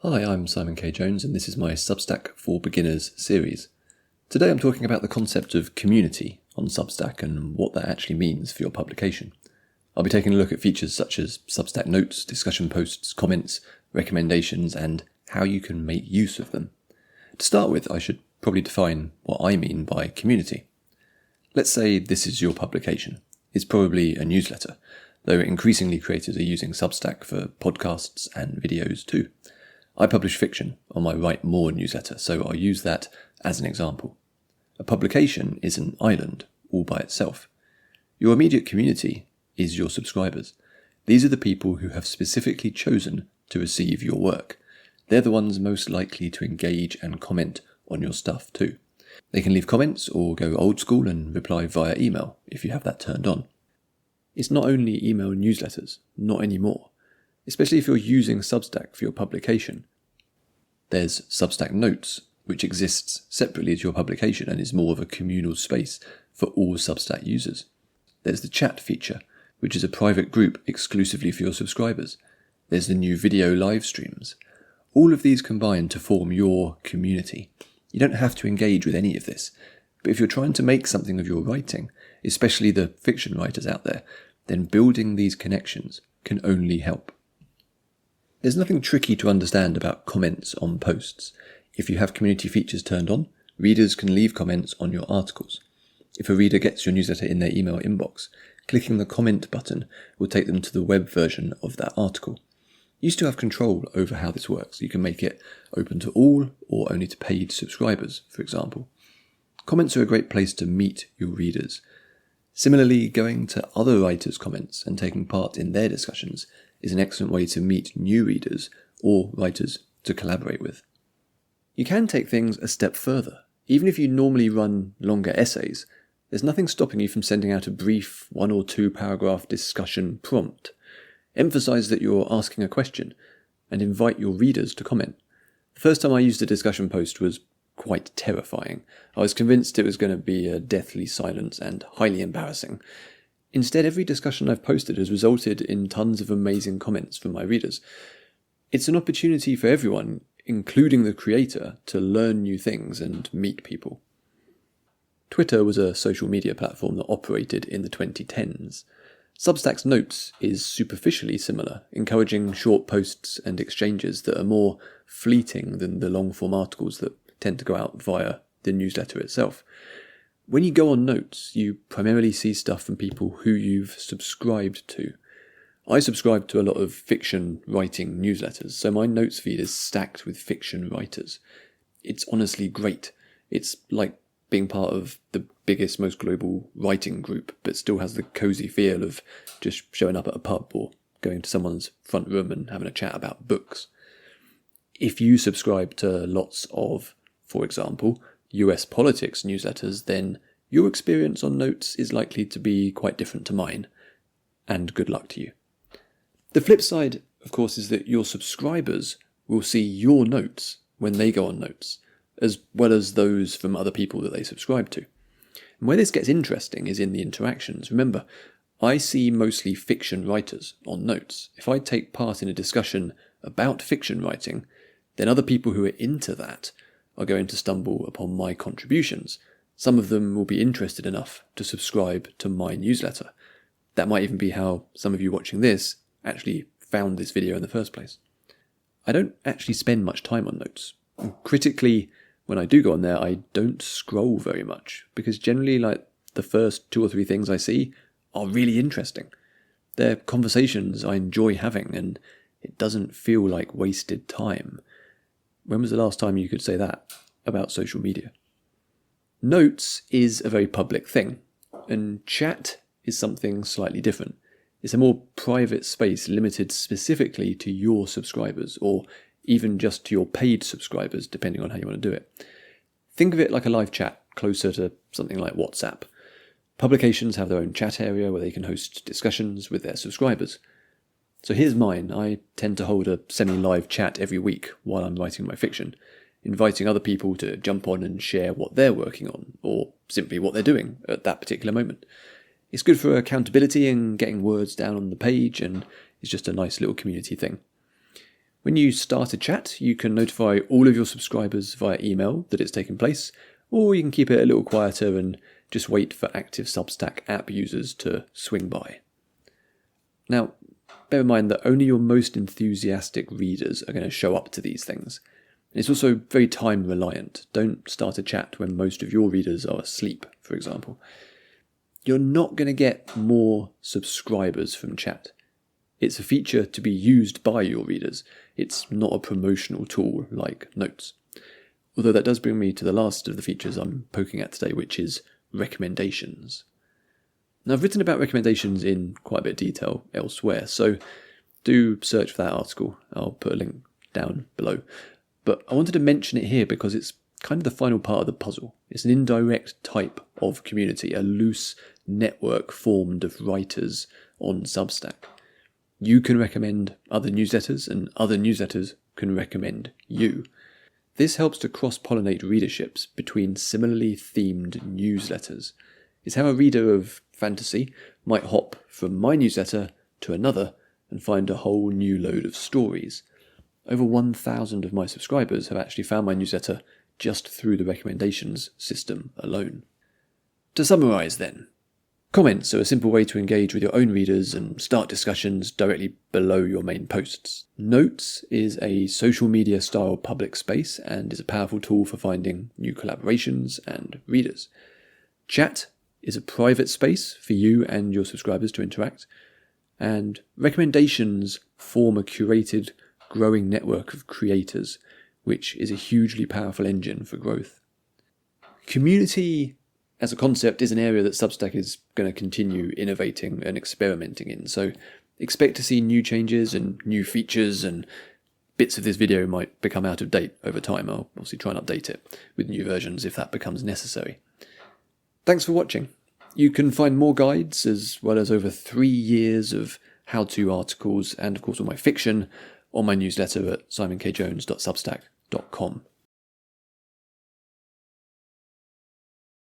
Hi, I'm Simon K. Jones, and this is my Substack for Beginners series. Today I'm talking about the concept of community on Substack and what that actually means for your publication. I'll be taking a look at features such as Substack notes, discussion posts, comments, recommendations, and how you can make use of them. To start with, I should probably define what I mean by community. Let's say this is your publication. It's probably a newsletter, though increasingly creators are using Substack for podcasts and videos too. I publish fiction on my Write More newsletter, so I'll use that as an example. A publication is an island all by itself. Your immediate community is your subscribers. These are the people who have specifically chosen to receive your work. They're the ones most likely to engage and comment on your stuff too. They can leave comments or go old school and reply via email if you have that turned on. It's not only email newsletters, not anymore. Especially if you're using Substack for your publication. There's Substack Notes, which exists separately to your publication and is more of a communal space for all Substack users. There's the chat feature, which is a private group exclusively for your subscribers. There's the new video live streams. All of these combine to form your community. You don't have to engage with any of this, but if you're trying to make something of your writing, especially the fiction writers out there, then building these connections can only help. There's nothing tricky to understand about comments on posts. If you have community features turned on, readers can leave comments on your articles. If a reader gets your newsletter in their email inbox, clicking the comment button will take them to the web version of that article. You still have control over how this works. You can make it open to all or only to paid subscribers, for example. Comments are a great place to meet your readers. Similarly, going to other writers' comments and taking part in their discussions is an excellent way to meet new readers or writers to collaborate with. You can take things a step further. Even if you normally run longer essays, there's nothing stopping you from sending out a brief 1 or 2 paragraph discussion prompt. Emphasize that you're asking a question and invite your readers to comment. The first time I used a discussion post was quite terrifying. I was convinced it was going to be a deathly silence and highly embarrassing. Instead, every discussion I've posted has resulted in tons of amazing comments from my readers. It's an opportunity for everyone, including the creator, to learn new things and meet people. Twitter was a social media platform that operated in the 2010s. Substack's Notes is superficially similar, encouraging short posts and exchanges that are more fleeting than the long-form articles that tend to go out via the newsletter itself. When you go on Notes, you primarily see stuff from people who you've subscribed to. I subscribe to a lot of fiction writing newsletters, so my notes feed is stacked with fiction writers. It's honestly great. It's like being part of the biggest, most global writing group, but still has the cosy feel of just showing up at a pub or going to someone's front room and having a chat about books. If you subscribe to lots of, for example, US politics newsletters, then your experience on Notes is likely to be quite different to mine. And good luck to you. The flip side, of course, is that your subscribers will see your notes when they go on Notes, as well as those from other people that they subscribe to. And where this gets interesting is in the interactions. Remember, I see mostly fiction writers on Notes. If I take part in a discussion about fiction writing, then other people who are into that are going to stumble upon my contributions. Some of them will be interested enough to subscribe to my newsletter. That might even be how some of you watching this actually found this video in the first place. I don't actually spend much time on Notes. Critically, when I do go on there, I don't scroll very much, because generally, the first 2 or 3 things I see are really interesting. They're conversations I enjoy having, and it doesn't feel like wasted time. When was the last time you could say that about social media? Notes is a very public thing, and chat is something slightly different. It's a more private space limited specifically to your subscribers, or even just to your paid subscribers, depending on how you want to do it. Think of it like a live chat, closer to something like WhatsApp. Publications have their own chat area where they can host discussions with their subscribers. So here's mine. I tend to hold a semi-live chat every week while I'm writing my fiction, inviting other people to jump on and share what they're working on, or simply what they're doing at that particular moment. It's good for accountability and getting words down on the page, and it's just a nice little community thing. When you start a chat, you can notify all of your subscribers via email that it's taken place, or you can keep it a little quieter and just wait for active Substack app users to swing by. Now, bear in mind that only your most enthusiastic readers are going to show up to these things. It's also very time reliant. Don't start a chat when most of your readers are asleep, for example. You're not going to get more subscribers from chat. It's a feature to be used by your readers. It's not a promotional tool like Notes. Although that does bring me to the last of the features I'm poking at today, which is recommendations. Now, I've written about recommendations in quite a bit of detail elsewhere, so do search for that article. I'll put a link down below. But I wanted to mention it here because it's kind of the final part of the puzzle. It's an indirect type of community, a loose network formed of writers on Substack. You can recommend other newsletters, and other newsletters can recommend you. This helps to cross-pollinate readerships between similarly themed newsletters. It's how a reader of fantasy might hop from my newsletter to another and find a whole new load of stories. Over 1,000 of my subscribers have actually found my newsletter just through the recommendations system alone. To summarise then, comments are a simple way to engage with your own readers and start discussions directly below your main posts. Notes is a social media style public space and is a powerful tool for finding new collaborations and readers. Chat is a private space for you and your subscribers to interact. And recommendations form a curated, growing network of creators, which is a hugely powerful engine for growth. Community as a concept is an area that Substack is going to continue innovating and experimenting in, so expect to see new changes and new features, and bits of this video might become out of date over time. I'll obviously try and update it with new versions if that becomes necessary. Thanks for watching. You can find more guides as well as over 3 years of how-to articles and of course all my fiction on my newsletter at simonkjones.substack.com.